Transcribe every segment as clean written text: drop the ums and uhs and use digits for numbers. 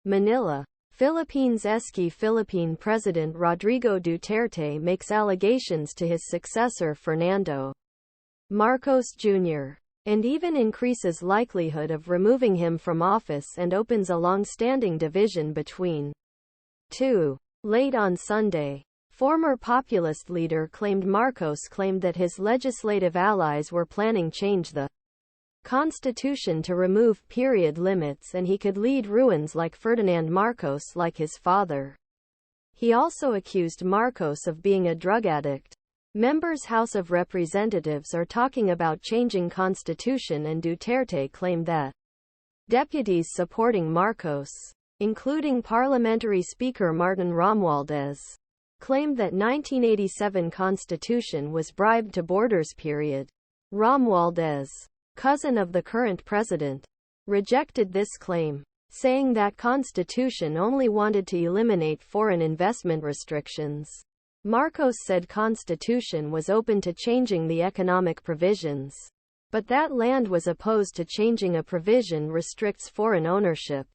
Manila, Philippines. Eski Philippine President Rodrigo Duterte makes allegations to his successor Fernando Marcos Jr. and even increases likelihood of removing him from office and opens a long-standing division between two. Late on Sunday, former populist leader Marcos claimed that his legislative allies were planning change the constitution to remove period limits and he could lead ruins like Ferdinand Marcos like his father. He also accused Marcos of being a drug addict. Members House of Representatives are talking about changing constitution and Duterte claimed that deputies supporting Marcos, including Parliamentary Speaker Martin Romualdez, claimed that 1987 constitution was bribed to borders. Romualdez, cousin of the current president, rejected this claim, saying that constitution only wanted to eliminate foreign investment restrictions. Marcos said constitution was open to changing the economic provisions, but that land was opposed to changing a provision restricts foreign ownership.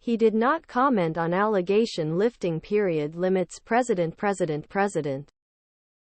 He did not comment on allegation lifting period limits. President.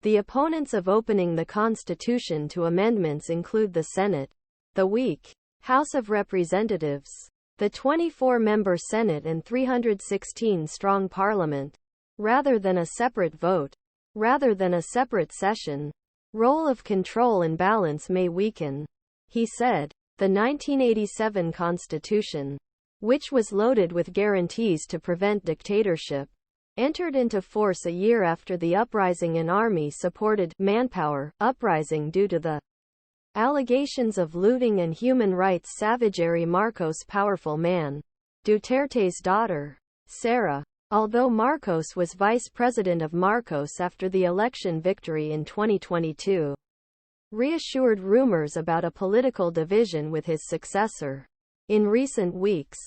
The opponents of opening the Constitution to amendments include the Senate, the weak House of Representatives, the 24-member Senate and 316-strong Parliament. Rather than a separate vote, rather than a separate session, role of control and balance may weaken, he said. The 1987 Constitution, which was loaded with guarantees to prevent dictatorship, entered into force a year after the uprising and army-supported manpower uprising due to the allegations of looting and human rights savagery. Marcos' powerful man, Duterte's daughter, Sara, although Marcos was vice president of Marcos after the election victory in 2022, reassured rumors about a political division with his successor. In recent weeks,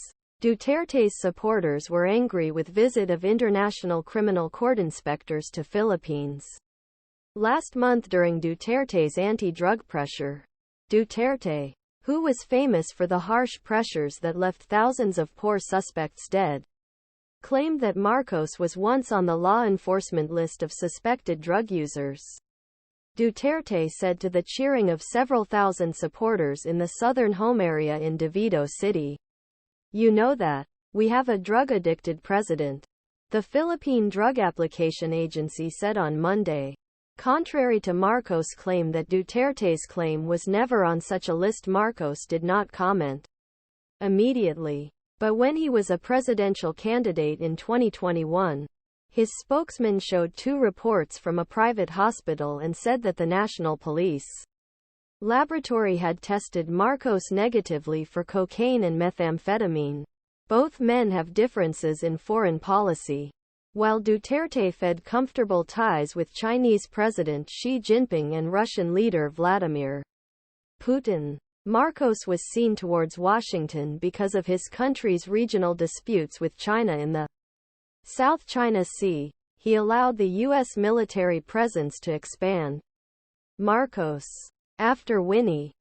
Duterte's supporters were angry with visit of International Criminal Court inspectors to Philippines last month during Duterte's anti-drug pressure. Duterte, who was famous for the harsh pressures that left thousands of poor suspects dead, claimed that Marcos was once on the law enforcement list of suspected drug users. Duterte said to the cheering of several thousand supporters in the southern home area in Davido City, "You know that we have a drug-addicted president," the Philippine Drug Application Agency said on Monday. Contrary to Marcos' claim that Duterte's claim was never on such a list, Marcos did not comment immediately. But when he was a presidential candidate in 2021, his spokesman showed 2 reports from a private hospital and said that the National Police Laboratory had tested Marcos negatively for cocaine and methamphetamine. Both men have differences in foreign policy. While Duterte fed comfortable ties with Chinese President Xi Jinping and Russian leader Vladimir Putin, Marcos was seen towards Washington because of his country's regional disputes with China in the South China Sea. He allowed the U.S. military presence to expand. Marcos, after Winnie